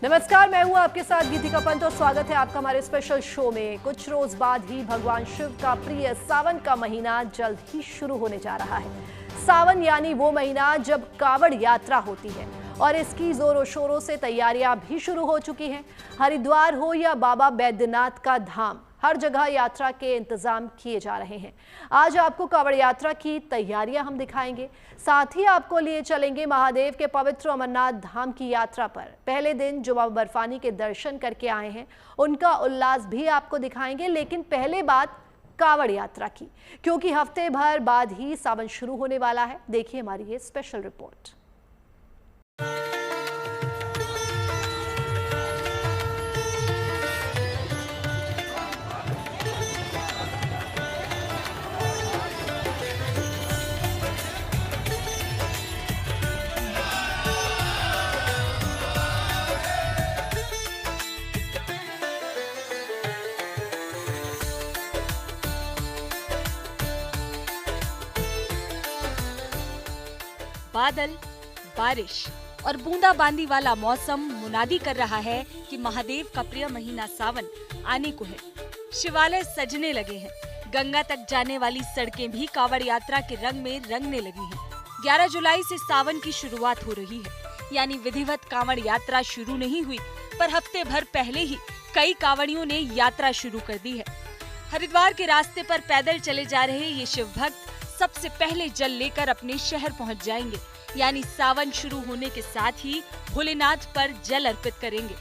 नमस्कार, मैं हूं आपके साथ गीतिका पंत और स्वागत है आपका हमारे स्पेशल शो में। कुछ रोज बाद ही भगवान शिव का प्रिय सावन का महीना जल्द ही शुरू होने जा रहा है। सावन यानी वो महीना जब कावड़ यात्रा होती है और इसकी जोरों शोरों से तैयारियां भी शुरू हो चुकी हैं। हरिद्वार हो या बाबा बैद्यनाथ का धाम, हर जगह यात्रा के इंतजाम किए जा रहे हैं। आज आपको कावड़ यात्रा की तैयारियां हम दिखाएंगे, साथ ही आपको लिए चलेंगे महादेव के पवित्र अमरनाथ धाम की यात्रा पर। पहले दिन जो बाबा बर्फानी के दर्शन करके आए हैं उनका उल्लास भी आपको दिखाएंगे, लेकिन पहले बात कावड़ यात्रा की, क्योंकि हफ्ते भर बाद ही सावन शुरू होने वाला है। देखिए हमारी ये स्पेशल रिपोर्ट। बादल, बारिश और बूंदाबांदी वाला मौसम मुनादी कर रहा है कि महादेव का प्रिय महीना सावन आने को है। शिवालय सजने लगे हैं, गंगा तक जाने वाली सड़कें भी कावड़ यात्रा के रंग में रंगने लगी हैं। 11 जुलाई से सावन की शुरुआत हो रही है, यानी विधिवत कावड़ यात्रा शुरू नहीं हुई, पर हफ्ते भर पहले ही कई कावड़ियों ने यात्रा शुरू कर दी है। हरिद्वार के रास्ते पर पैदल चले जा रहे ये शिव भक्त सबसे पहले जल लेकर अपने शहर पहुंच जाएंगे, यानी सावन शुरू होने के साथ ही भोलेनाथ पर जल अर्पित करेंगे।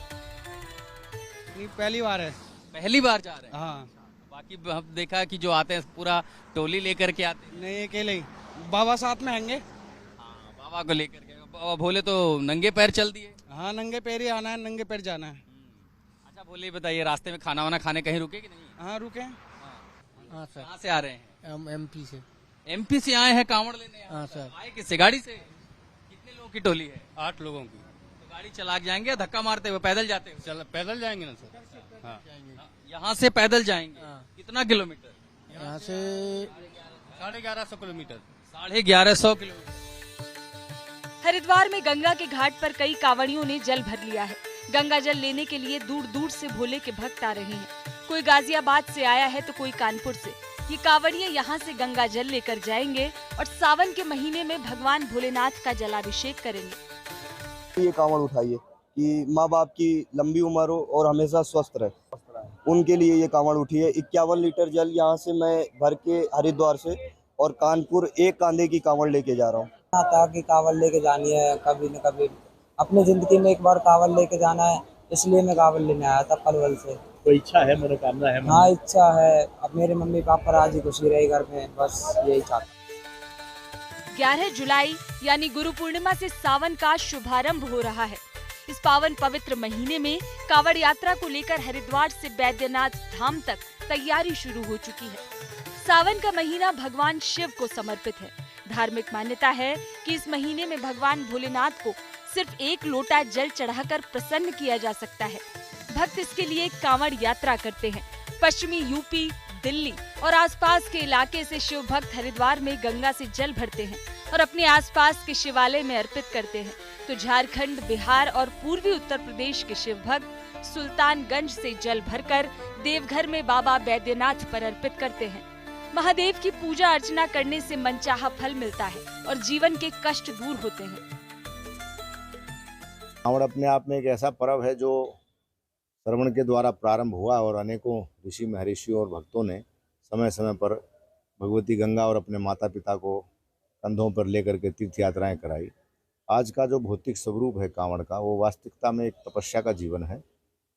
पहली बार है। पहली बार जा रहे हैं? हाँ। बाकी हम देखा कि जो आते हैं पूरा टोली लेकर के आते हैं। नहीं, अकेले ही। बाबा साथ में आएंगे। हाँ, बाबा को लेकर के। बाबा भोले तो नंगे पैर चल दिए। हाँ, नंगे पैर ही आना है, नंगे पैर जाना है। अच्छा भोले बताइए, रास्ते में खाना वाना खाने कहीं रुके कि नहीं? हाँ, रुके। हाँ सर। कहाँ से आ रहे हैं? हम एमपी से। एमपी से आए हैं कांवड़ लेने? हाँ सर। आए किससे? गाड़ी से? कितने लोगों की टोली है? 8 लोगों की। तो गाड़ी चला के जाएंगे, धक्का मारते हुए पैदल जाते हुए? चल पैदल जाएंगे ना सर। हाँ। यहाँ से पैदल जाएंगे? हाँ। कितना किलोमीटर? यहाँ से 1150 किलोमीटर। 1150 किलोमीटर। हरिद्वार में गंगा के घाट पर कई कावड़ियों ने जल भर लिया है। गंगा जल लेने के लिए दूर दूर से भोले के भक्त आ रहे हैं। कोई गाजियाबाद से आया है तो कोई कानपुर से। ये कावड़िए यहाँ से गंगा जल लेकर जाएंगे और सावन के महीने में भगवान भोलेनाथ का जलाभिषेक करेंगे। ये कांवड़ उठाइए कि माँ बाप की लंबी उम्र हो और हमेशा स्वस्थ रहे, उनके लिए ये कांवड़ उठिए। 51 लीटर जल यहाँ से मैं भर के हरिद्वार से और कानपुर एक कांधे की कांवड़ लेके जा रहा हूँ। ताकि कांवड़ लेके जानी है, कभी न कभी अपनी जिंदगी में एक बार कांवड़ लेके जाना है, इसलिए मैं कांवड़ लेने आया था पलवल से। कोई इच्छा है, मनोकामना है? हाँ, इच्छा है। अब मेरे मम्मी पापा राजी खुशी रहे घर में, बस यही चाहता। 11 जुलाई यानी गुरु पूर्णिमा से सावन का शुभारंभ हो रहा है। इस पावन पवित्र महीने में कावड़ यात्रा को लेकर हरिद्वार से बैद्यनाथ धाम तक तैयारी शुरू हो चुकी है। सावन का महीना भगवान शिव को समर्पित है। धार्मिक मान्यता है कि इस महीने में भगवान भोलेनाथ को सिर्फ एक लोटा जल चढ़ाकर प्रसन्न किया जा सकता है। भक्त इसके लिए कांवड़ यात्रा करते हैं। पश्चिमी यूपी, दिल्ली और आसपास के इलाके से शिव भक्त हरिद्वार में गंगा से जल भरते हैं और अपने आसपास के शिवालय में अर्पित करते हैं। तो झारखंड, बिहार और पूर्वी उत्तर प्रदेश के शिव भक्त सुल्तानगंज से जल भरकर देवघर में बाबा बैद्यनाथ पर अर्पित करते हैं। महादेव की पूजा अर्चना करने से मनचाहा फल मिलता है और जीवन के कष्ट दूर होते हैं। कांवड़ अपने आप में एक ऐसा पर्व है जो श्रवण के द्वारा प्रारंभ हुआ और अनेकों ऋषि महर्षियों और भक्तों ने समय समय पर भगवती गंगा और अपने माता पिता को कंधों पर लेकर के तीर्थ यात्राएं कराई। आज का जो भौतिक स्वरूप है कांवड़ का, वो वास्तविकता में एक तपस्या का जीवन है,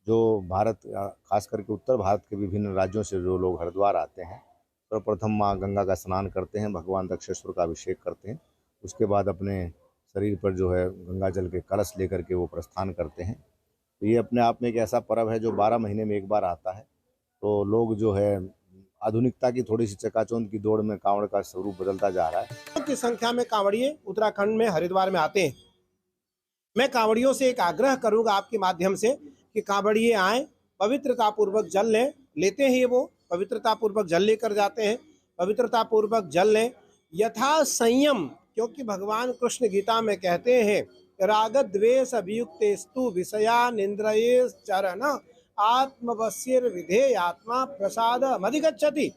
जो भारत, खास करके उत्तर भारत के विभिन्न राज्यों से जो लोग हरिद्वार आते हैं, सर्वप्रथम माँ गंगा का स्नान करते हैं, भगवान दक्षेश्वर का अभिषेक करते हैं, उसके बाद अपने शरीर पर जो है गंगा जल के कलश लेकर के वो प्रस्थान करते हैं। तो ये अपने आप में एक ऐसा पर्व है जो 12 महीने में एक बार आता है। तो लोग जो है आधुनिकता की थोड़ी सी चकाचौंध की दौड़ में कांवड़ का स्वरूप बदलता जा रहा है। की संख्या में कांवड़िए उत्तराखंड में हरिद्वार में आते हैं। मैं कांवड़ियों से एक आग्रह करूंगा आपके माध्यम से कि कांवड़िए आए, पवित्रता पूर्वक जल लेते हैं। वो पवित्रता पूर्वक जल लेकर जाते हैं, पवित्रता पूर्वक जल लें, यथा संयम, क्योंकि भगवान कृष्ण गीता में कहते हैं राग द्वेष अभियुक्तेस्तु विषयानिन्द्रिये चरण आत्मवश्यर विधेय आत्मा प्रसाद मधिगच्छति।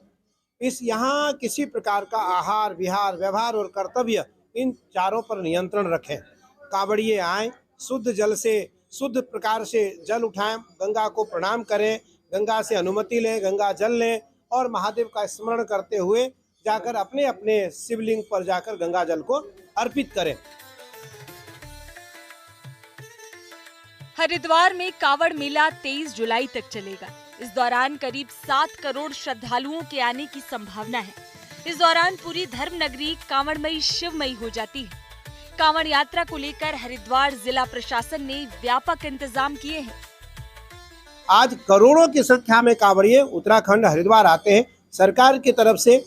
इस यहाँ किसी प्रकार का आहार विहार व्यवहार और कर्तव्य इन चारों पर नियंत्रण रखें। कांवड़िए आए, शुद्ध जल से शुद्ध प्रकार से जल उठाएं, गंगा को प्रणाम करें, गंगा से अनुमति लें, गंगा जल लें और महादेव का स्मरण करते हुए जाकर अपने अपने शिवलिंग पर जाकर गंगा जल को अर्पित करें। हरिद्वार में कांवड़ मेला 23 जुलाई तक चलेगा। इस दौरान करीब 7 करोड़ श्रद्धालुओं के आने की संभावना है। इस दौरान पूरी धर्म नगरी कांवड़मयी शिवमयी हो जाती है। कांवड़ यात्रा को लेकर हरिद्वार जिला प्रशासन ने व्यापक इंतजाम किए हैं। आज करोड़ों की संख्या में कांवड़िए उत्तराखंड हरिद्वार आते हैं। सरकार की तरफ से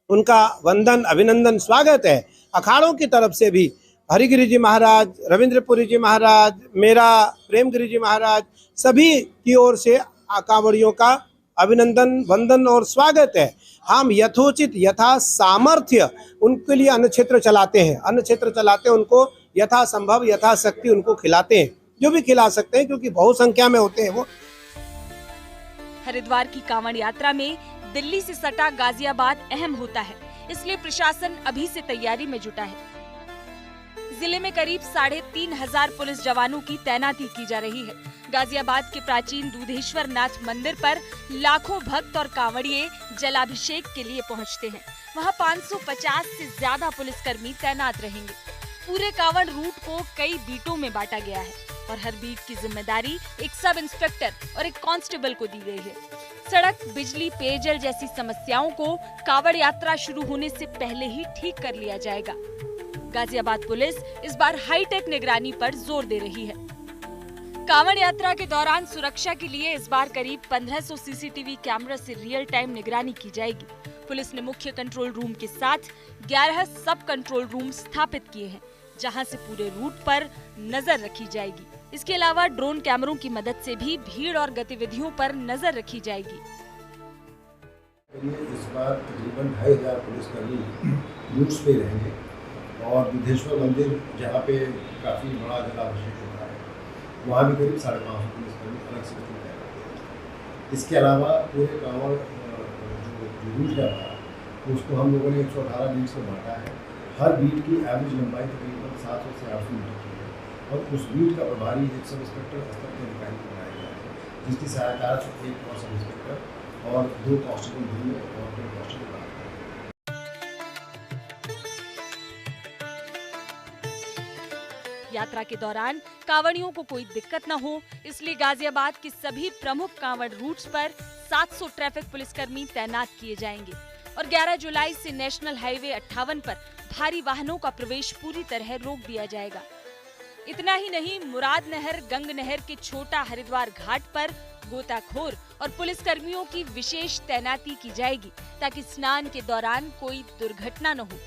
उनका वंदन अभिनंदन स्वागत है। अखाड़ों की तरफ से भी हरिगिरी जी महाराज, रविंद्रपुरी जी महाराज, मेरा प्रेमगिरी जी महाराज, सभी की ओर से कांवड़ियों का अभिनंदन वंदन और स्वागत है। हम यथोचित यथा सामर्थ्य उनके लिए अन्न क्षेत्र चलाते हैं। अन्न क्षेत्र चलाते हैं, उनको यथा संभव यथाशक्ति उनको खिलाते हैं, जो भी खिला सकते हैं, क्योंकि बहुत संख्या में होते हैं वो। हरिद्वार की कांवड़ यात्रा में दिल्ली से सटा गाजियाबाद अहम होता है, इसलिए प्रशासन अभी से तैयारी में जुटा है। जिले में करीब 3,500 पुलिस जवानों की तैनाती की जा रही है। गाजियाबाद के प्राचीन दूधेश्वर नाथ मंदिर पर लाखों भक्त और कांवड़िए जलाभिषेक के लिए पहुंचते हैं। वहां 550 से ज्यादा पुलिसकर्मी तैनात रहेंगे। पूरे कांवड़ रूट को कई बीटों में बांटा गया है और हर बीट की जिम्मेदारी एक सब इंस्पेक्टर और एक कांस्टेबल को दी गई है। सड़क, बिजली, पेयजल जैसी समस्याओं को कांवड़ यात्रा शुरू होने से पहले ही ठीक कर लिया जाएगा। गाजियाबाद पुलिस इस बार हाईटेक निगरानी पर जोर दे रही है। कांवड़ यात्रा के दौरान सुरक्षा के लिए इस बार करीब 1500 सीसीटीवी कैमरा से रियल टाइम निगरानी की जाएगी। पुलिस ने मुख्य कंट्रोल रूम के साथ 11 सब कंट्रोल रूम स्थापित किए हैं, जहां से पूरे रूट पर नजर रखी जाएगी। इसके अलावा ड्रोन कैमरों की मदद से भी भीड़ और गतिविधियों पर नजर रखी जाएगी। इस बार तकरीबन 2,500 पुलिसकर्मी रूट्स पे रहेंगे और बुद्धेश्वर मंदिर जहाँ पे काफ़ी बड़ा जलाभिषेक होता है, वहाँ भी करीब 550 पुलिसकर्मी अलग से रहेंगे। इसके अलावा पूरे कांवड़ जो रूट है हमारा, उसको हम लोगों ने 118 बीट्स में बांटा है। हर बीट की एवरेज लंबाई तकरीबन 700 से 800 मीटर की है और उस बीट का प्रभारी एक सब इंस्पेक्टर स्तर के अधिकारी को बनाया गया है, जिसकी सहायता से एक और सब इंस्पेक्टर और 2 कांस्टेबल भी और 2 कांस्टेबल। यात्रा के दौरान कांवड़ियों को कोई दिक्कत न हो, इसलिए गाजियाबाद के सभी प्रमुख कांवड़ रूट्स पर 700 ट्रैफिक पुलिसकर्मी तैनात किए जाएंगे और 11 जुलाई से नेशनल हाईवे 58 पर भारी वाहनों का प्रवेश पूरी तरह रोक दिया जाएगा। इतना ही नहीं, मुराद नहर, गंग नहर के छोटा हरिद्वार घाट पर गोताखोर और पुलिसकर्मियों की विशेष तैनाती की जाएगी ताकि स्नान के दौरान कोई दुर्घटना न हो।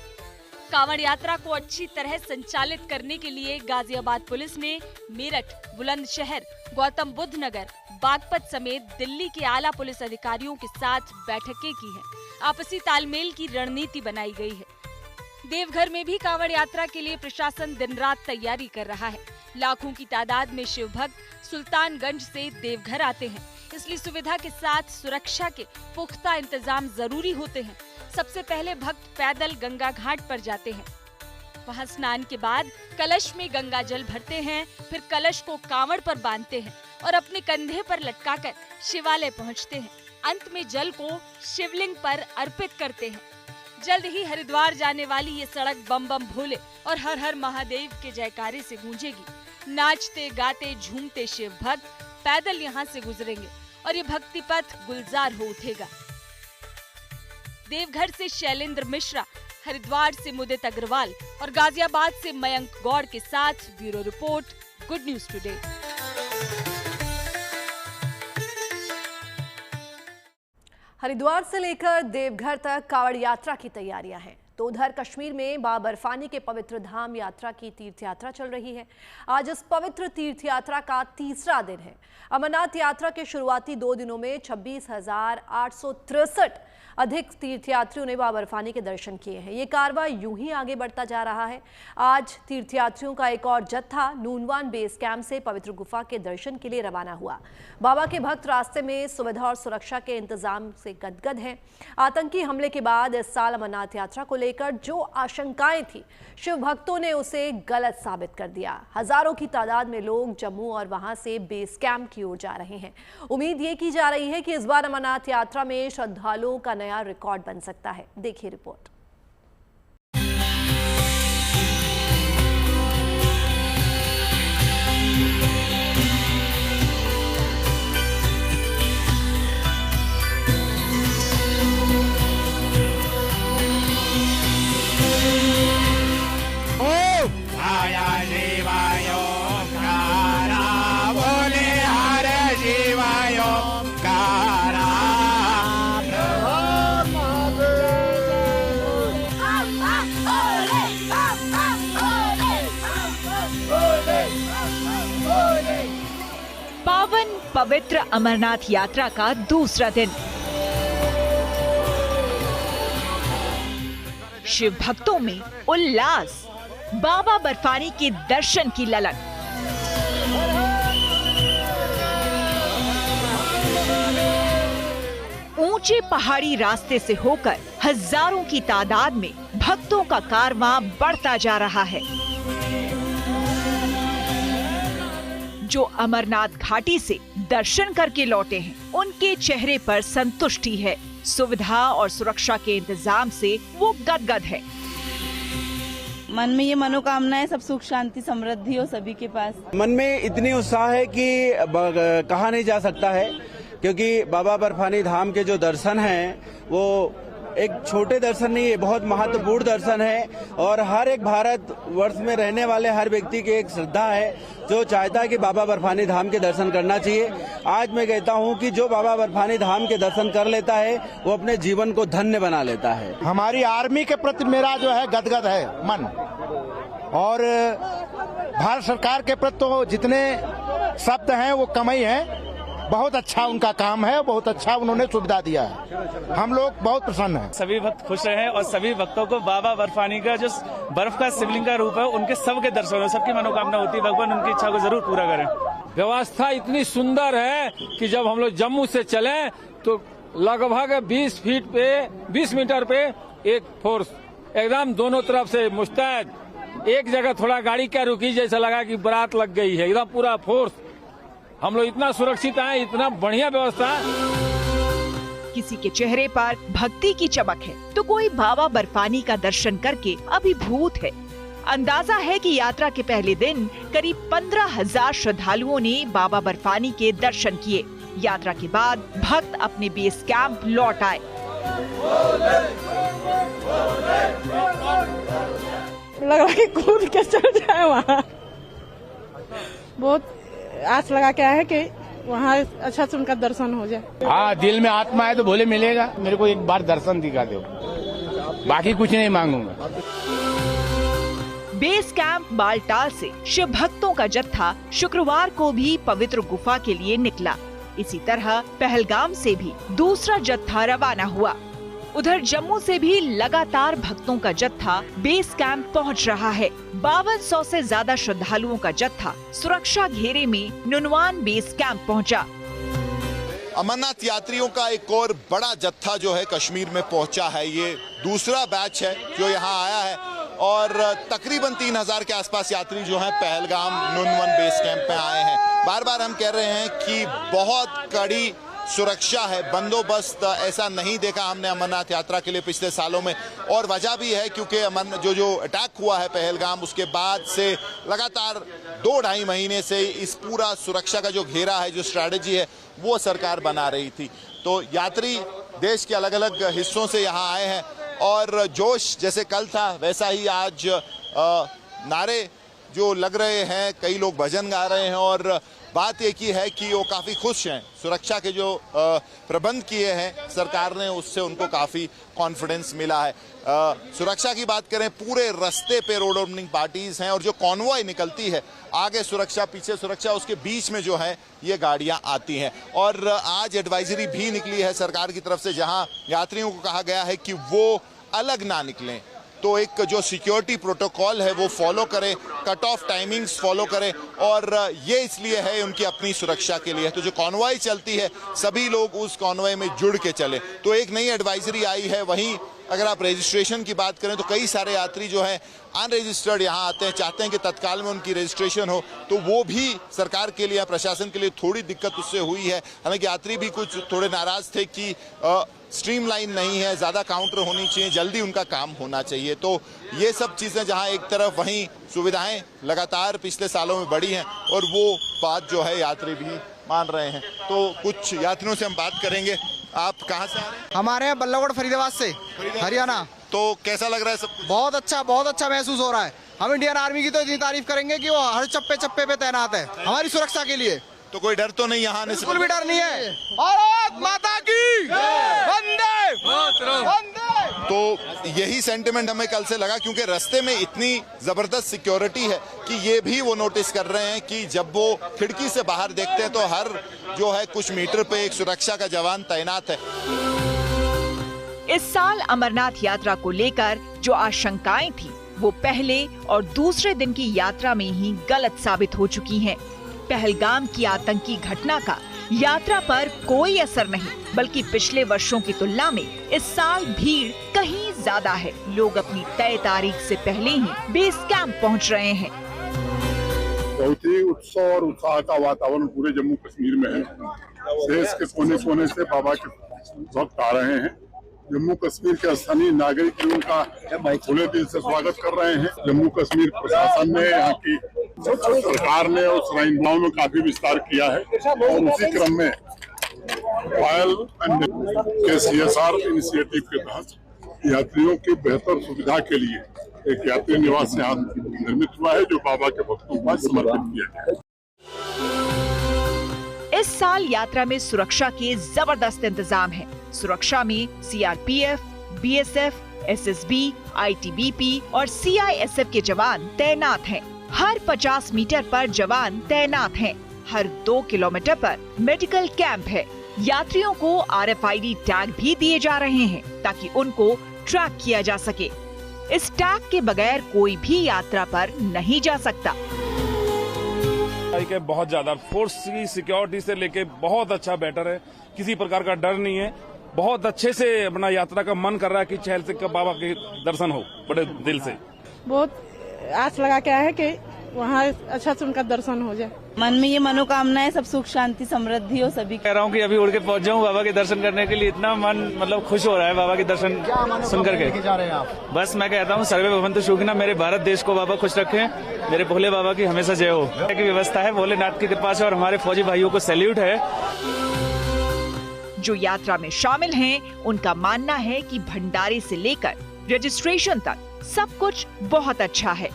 कांवड़ यात्रा को अच्छी तरह संचालित करने के लिए गाजियाबाद पुलिस ने मेरठ, बुलंदशहर, गौतम बुद्ध नगर, बागपत समेत दिल्ली के आला पुलिस अधिकारियों के साथ बैठकें की हैं। आपसी तालमेल की रणनीति बनाई गई है। देवघर में भी कांवड़ यात्रा के लिए प्रशासन दिन रात तैयारी कर रहा है। लाखों की तादाद में शिव भक्त सुल्तानगंज से देवघर आते हैं, इसलिए सुविधा के साथ सुरक्षा के पुख्ता इंतजाम जरूरी होते हैं। सबसे पहले भक्त पैदल गंगा घाट पर जाते हैं। वहां स्नान के बाद कलश में गंगा जल भरते हैं, फिर कलश को कांवड़ पर बांधते हैं और अपने कंधे पर लटकाकर शिवालय पहुंचते हैं। अंत में जल को शिवलिंग पर अर्पित करते हैं। जल्द ही हरिद्वार जाने वाली ये सड़क बम बम भोले और हर हर महादेव के जयकारे से गूंजेगी। नाचते गाते झूमते शिव भक्त पैदल यहाँ से गुजरेंगे और ये भक्ति पथ गुलजार हो उठेगा। देवघर से शैलेंद्र मिश्रा, हरिद्वार से मुदित अग्रवाल और गाजियाबाद से मयंक गौड़ के साथ bureau report, good news today. Haridwar से लेकर देवघर तक कांवड़ यात्रा की तैयारियां हैं, तो उधर कश्मीर में बाबा बर्फानी के पवित्र धाम यात्रा की तीर्थ यात्रा चल रही है। आज इस पवित्र तीर्थ यात्रा का तीसरा दिन है। अमरनाथ यात्रा के शुरुआती 2 दिनों में 26,863 अधिक तीर्थयात्रियों ने बाबा बर्फानी के दर्शन किए हैं। ये कारवां यूं ही आगे बढ़ता जा रहा है। आज तीर्थयात्रियों का एक और जत्था नूनवान बेस कैंप से पवित्र गुफा के दर्शन के लिए रवाना हुआ। बाबा के भक्त रास्ते में सुविधा और सुरक्षा के इंतजाम से गदगद हैं। आतंकी हमले के बाद इस साल अमरनाथ यात्रा को लेकर जो आशंकाएं थी, शिव भक्तों ने उसे गलत साबित कर दिया। हजारों की तादाद में लोग जम्मू और वहां से बेस कैंप की ओर जा रहे हैं। उम्मीद ये की जा रही है कि इस बार अमरनाथ यात्रा में श्रद्धालुओं का नया रिकॉर्ड बन सकता है। देखिए रिपोर्ट। पावन पवित्र अमरनाथ यात्रा का दूसरा दिन। शिव भक्तों में उल्लास, बाबा बर्फानी के दर्शन की ललक। ऊंचे पहाड़ी रास्ते से होकर हजारों की तादाद में भक्तों का कारवां बढ़ता जा रहा है। जो अमरनाथ घाटी से दर्शन करके लौटे हैं, उनके चेहरे पर संतुष्टि है। सुविधा और सुरक्षा के इंतजाम से वो गदगद है। मन में ये मनोकामना है, सब सुख शांति समृद्धि हो सभी के पास। मन में इतनी उत्साह है कि कहा नहीं जा सकता है, क्योंकि बाबा बर्फानी धाम के जो दर्शन हैं वो एक छोटे दर्शन नहीं है, बहुत महत्वपूर्ण दर्शन है। और हर एक भारत वर्ष में रहने वाले हर व्यक्ति की एक श्रद्धा है जो चाहता है कि बाबा बर्फानी धाम के दर्शन करना चाहिए। आज मैं कहता हूं कि जो बाबा बर्फानी धाम के दर्शन कर लेता है वो अपने जीवन को धन्य बना लेता है। हमारी आर्मी के प्रति मेरा जो है गदगद है मन, और भारत सरकार के प्रति तो जितने शब्द हैं वो कम ही है। बहुत अच्छा उनका काम है, बहुत अच्छा उन्होंने सुविधा दिया है। हम लोग बहुत प्रसन्न हैं। सभी भक्त खुश रहे और सभी भक्तों को बाबा बर्फानी का जो बर्फ का शिवलिंग का रूप है उनके सबके दर्शन हो, सबकी मनोकामना होती है, भगवान उनकी इच्छा को जरूर पूरा करें। व्यवस्था इतनी सुंदर है कि जब हम लोग जम्मू से चले तो लगभग 20 मीटर पे एक फोर्स एकदम दोनों तरफ से मुस्तैद। एक जगह थोड़ा गाड़ी क्या रुकी, जैसा लगा कि बारात लग गई है। एकदम पूरा फोर्स, हम लोग इतना सुरक्षित हैं, इतना बढ़िया व्यवस्था। किसी के चेहरे पर भक्ति की चमक है तो कोई बाबा बर्फानी का दर्शन करके अभिभूत है। अंदाजा है कि यात्रा के पहले दिन करीब 15,000 श्रद्धालुओं ने बाबा बर्फानी के दर्शन किए। यात्रा के बाद भक्त अपने बेस कैंप लौट आए। लग रहा है कूद के चल जाए वहाँ। बहुत आस लगा के आया है कि वहाँ अच्छा से उनका दर्शन हो जाए। हाँ, दिल में आत्मा है तो भोले मिलेगा। मेरे को एक बार दर्शन दिखा दो, बाकी कुछ नहीं मांगूंगा। बेस कैंप बालटाल से शिव भक्तों का जत्था शुक्रवार को भी पवित्र गुफा के लिए निकला। इसी तरह पहलगाम से भी दूसरा जत्था रवाना हुआ। उधर जम्मू से भी लगातार भक्तों का जत्था बेस कैंप पहुंच रहा है। 5200 से ज्यादा श्रद्धालुओं का जत्था सुरक्षा घेरे में नुनवान बेस कैंप पहुंचा। अमरनाथ यात्रियों का एक और बड़ा जत्था जो है कश्मीर में पहुंचा है। ये दूसरा बैच है जो यहाँ आया है और तकरीबन 3000 के आसपास यात्री जो हैं पहलगाम नुनवन बेस कैंप में आए हैं। बार बार हम कह रहे हैं कि बहुत कड़ी सुरक्षा है, बंदोबस्त ऐसा नहीं देखा हमने अमरनाथ यात्रा के लिए पिछले सालों में। और वजह भी है क्योंकि जो अटैक हुआ है पहलगाम, उसके बाद से लगातार 2-2.5 महीने से इस पूरा सुरक्षा का जो घेरा है, जो स्ट्रैटेजी है, वो सरकार बना रही थी। तो यात्री देश के अलग अलग हिस्सों से यहाँ आए हैं और जोश जैसे कल था वैसा ही आज नारे जो लग रहे हैं, कई लोग भजन गा रहे हैं और बात एक ही है कि वो काफ़ी खुश हैं। सुरक्षा के जो प्रबंध किए हैं सरकार ने, उससे उनको काफ़ी कॉन्फिडेंस मिला है। सुरक्षा की बात करें, पूरे रास्ते पे रोड ओपनिंग पार्टीज हैं और जो कॉन्वॉय निकलती है, आगे सुरक्षा पीछे सुरक्षा, उसके बीच में जो है ये गाड़ियां आती हैं। और आज एडवाइजरी भी निकली है सरकार की तरफ से, जहां यात्रियों को कहा गया है कि वो अलग ना निकलें, तो एक जो सिक्योरिटी प्रोटोकॉल है वो फॉलो करें, कट ऑफ टाइमिंग्स फॉलो करें, और ये इसलिए है उनकी अपनी सुरक्षा के लिए। तो जो कॉन्वॉय चलती है, सभी लोग उस कॉन्वॉय में जुड़ के चले। तो एक नई एडवाइजरी आई है। वहीं अगर आप रजिस्ट्रेशन की बात करें तो कई सारे यात्री जो हैं अनरजिस्टर्ड यहाँ आते हैं, चाहते हैं कि तत्काल में उनकी रजिस्ट्रेशन हो, तो वो भी सरकार के लिए, प्रशासन के लिए थोड़ी दिक्कत उससे हुई है। हालांकि यात्री भी कुछ थोड़े नाराज थे कि स्ट्रीमलाइन नहीं है, ज़्यादा काउंटर होनी चाहिए, जल्दी उनका काम होना चाहिए। तो ये सब चीज़ें जहां एक तरफ, वहीं सुविधाएं लगातार पिछले सालों में बढ़ी हैं और वो बात जो है यात्री भी मान रहे हैं। तो कुछ यात्रियों से हम बात करेंगे। आप कहाँ से आ रहे हैं? हमारे यहाँ बल्लभगढ़ फरीदाबाद से, हरियाणा। तो कैसा लग रहा है सब? बहुत अच्छा महसूस हो रहा है। हम इंडियन आर्मी की तो इतनी तारीफ करेंगे कि वो हर चप्पे चप्पे पे तैनात है हमारी सुरक्षा के लिए। तो कोई डर तो नहीं यहाँ आने से? बिल्कुल भी डर नहीं है। भारत माता की वंदे वंदे। तो यही सेंटिमेंट हमें कल से लगा, क्योंकि रास्ते में इतनी जबरदस्त सिक्योरिटी है कि ये भी वो नोटिस कर रहे हैं कि जब वो खिड़की से बाहर देखते हैं तो हर जो है कुछ मीटर पे एक सुरक्षा का जवान तैनात है। इस साल अमरनाथ यात्रा को लेकर जो आशंकाएं थी वो पहले और दूसरे दिन की यात्रा में ही गलत साबित हो चुकी हैं। पहलगाम की आतंकी घटना का यात्रा पर कोई असर नहीं, बल्कि पिछले वर्षों की तुलना में इस साल भीड़ कहीं ज्यादा है। लोग अपनी तय तारीख से पहले ही बेस कैंप पहुंच रहे हैं। बहुत ही उत्सव और उत्साह का वातावरण पूरे जम्मू कश्मीर में है। देश के कोने कोने से बाबा के भक्त आ रहे हैं। जम्मू कश्मीर के स्थानीय नागरिक भी उनका खुले दिल से स्वागत कर रहे हैं। जम्मू कश्मीर प्रशासन ने, यहाँ की सरकार ने उस श्राइन में काफी विस्तार किया है और उसी क्रम में रॉयल एंड के CSR इनिशिएटिव के तहत यात्रियों की बेहतर सुविधा के लिए एक यात्री निवास यहाँ निर्मित हुआ है, जो बाबा के भक्तों को समर्पित किया गया है। इस साल यात्रा में सुरक्षा के जबरदस्त इंतजाम हैं। सुरक्षा में CRPF, BSF, SSB, ITBP और CISF के जवान तैनात हैं। हर 50 मीटर पर जवान तैनात हैं। हर 2 किलोमीटर पर मेडिकल कैंप है। यात्रियों को RFID टैग भी दिए जा रहे हैं ताकि उनको ट्रैक किया जा सके। इस टैग के बगैर कोई भी यात्रा पर नहीं जा सकता। के बहुत ज्यादा फोर्स की सिक्योरिटी से लेके बहुत अच्छा बेटर है, किसी प्रकार का डर नहीं है। बहुत अच्छे से अपना यात्रा का मन कर रहा है कि चहल सिंह बाबा के दर्शन हो बड़े दिल से। बहुत आस लगा के आया है कि वहाँ अच्छा से उनका दर्शन हो जाए। मन में ये मनोकामना है, सब सुख शांति समृद्धि हो सभी। कह रहा हूँ कि अभी उड़ के पहुँच जाऊँ बाबा के दर्शन करने के लिए। इतना मन मतलब खुश हो रहा है बाबा के दर्शन सुन करके। जा रहे हैं आप? बस मैं कहता हूँ सर्वे भवन्तु सुखिनः, मेरे भारत देश को बाबा खुश रखें। मेरे भोले बाबा की हमेशा जय हो। की व्यवस्था है भोलेनाथ की कृपा से और हमारे फौजी भाइयों को सैल्यूट है। जो यात्रा में शामिल हैं, उनका मानना है कि भंडारे से लेकर रजिस्ट्रेशन तक सब कुछ बहुत अच्छा है।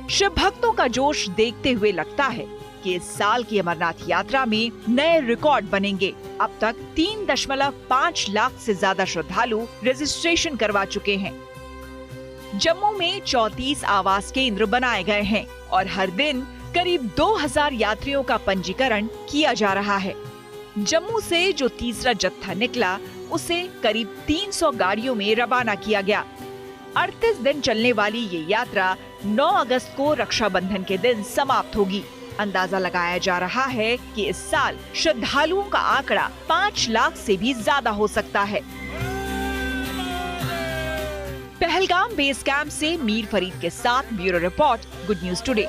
शिव भक्तों का जोश देखते हुए लगता है कि इस साल की अमरनाथ यात्रा में नए रिकॉर्ड बनेंगे। अब तक 3.5 लाख से ज्यादा श्रद्धालु रजिस्ट्रेशन करवा चुके हैं। जम्मू में 34 आवास केंद्र बनाए गए हैं और हर दिन करीब 2000 यात्रियों का पंजीकरण किया जा रहा है। जम्मू से जो तीसरा जत्था निकला, उसे करीब 300 गाड़ियों में रवाना किया गया। 38 दिन चलने वाली ये यात्रा 9 अगस्त को रक्षाबंधन के दिन समाप्त होगी। अंदाजा लगाया जा रहा है कि इस साल श्रद्धालुओं का आंकड़ा 5 लाख से भी ज्यादा हो सकता है। पहलगाम बेस कैंप से मीर फरीद के साथ bureau report, good news today.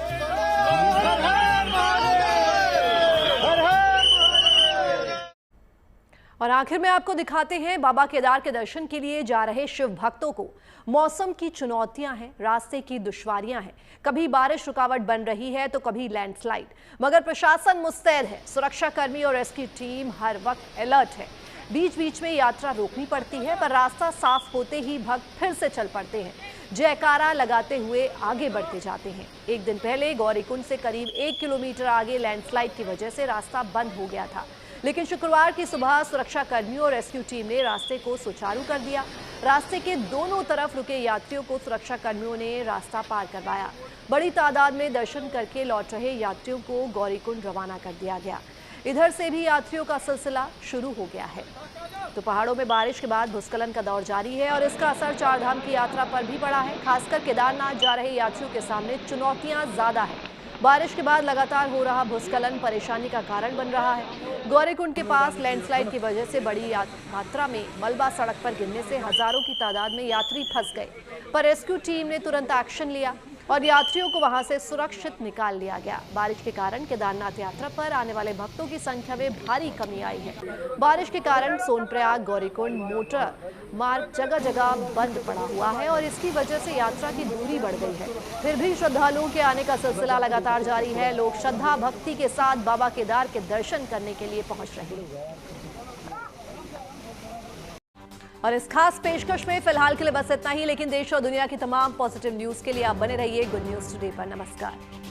और आखिर में आपको दिखाते हैं बाबा केदार के दर्शन के लिए जा रहे शिव भक्तों को। मौसम की चुनौतियां हैं, रास्ते की दुश्वारियां हैं, कभी बारिश रुकावट बन रही है तो कभी लैंडस्लाइड, मगर प्रशासन मुस्तैद है। सुरक्षा कर्मी और रेस्क्यू टीम हर वक्त अलर्ट है। बीच बीच में यात्रा रोकनी पड़ती है, पर रास्ता साफ होते ही भक्त फिर से चल पड़ते हैं। जयकारा लगाते हुए आगे बढ़ते जाते हैं। एक दिन पहले गौरीकुंड से करीब 1 किलोमीटर आगे लैंडस्लाइड की वजह से रास्ता बंद हो गया था, लेकिन शुक्रवार की सुबह सुरक्षा कर्मियों और रेस्क्यू टीम ने रास्ते को सुचारू कर दिया। रास्ते के दोनों तरफ रुके यात्रियों को सुरक्षा कर्मियों ने रास्ता पार करवाया। बड़ी तादाद में दर्शन करके लौट रहे यात्रियों को गौरीकुंड रवाना कर दिया गया। इधर से भी यात्रियों का सिलसिला शुरू हो गया है। तो पहाड़ों में बारिश के बाद भूस्खलन का दौर जारी है और इसका असर चारधाम की यात्रा पर भी पड़ा है। खासकर केदारनाथ जा रहे यात्रियों के सामने चुनौतियां ज्यादा है। बारिश के बाद लगातार हो रहा भूस्खलन परेशानी का कारण बन रहा है। गौरीकुंड के पास लैंडस्लाइड की वजह से बड़ी मात्रा में मलबा सड़क पर गिरने से हजारों की तादाद में यात्री फंस गए, पर रेस्क्यू टीम ने तुरंत एक्शन लिया और यात्रियों को वहां से सुरक्षित निकाल लिया गया। बारिश के कारण केदारनाथ यात्रा पर आने वाले भक्तों की संख्या में भारी कमी आई है। बारिश के कारण सोनप्रयाग गौरीकुंड मोटर मार्ग जगह जगह बंद पड़ा हुआ है और इसकी वजह से यात्रा की दूरी बढ़ गई है। फिर भी श्रद्धालुओं के आने का सिलसिला लगातार जारी है। लोग श्रद्धा भक्ति के साथ बाबा केदार के दर्शन करने के लिए पहुंच रहे हैं। और इस खास पेशकश में फिलहाल के लिए बस इतना ही, लेकिन देश और दुनिया की तमाम पॉजिटिव न्यूज के लिए आप बने रहिए गुड न्यूज टुडे पर। नमस्कार।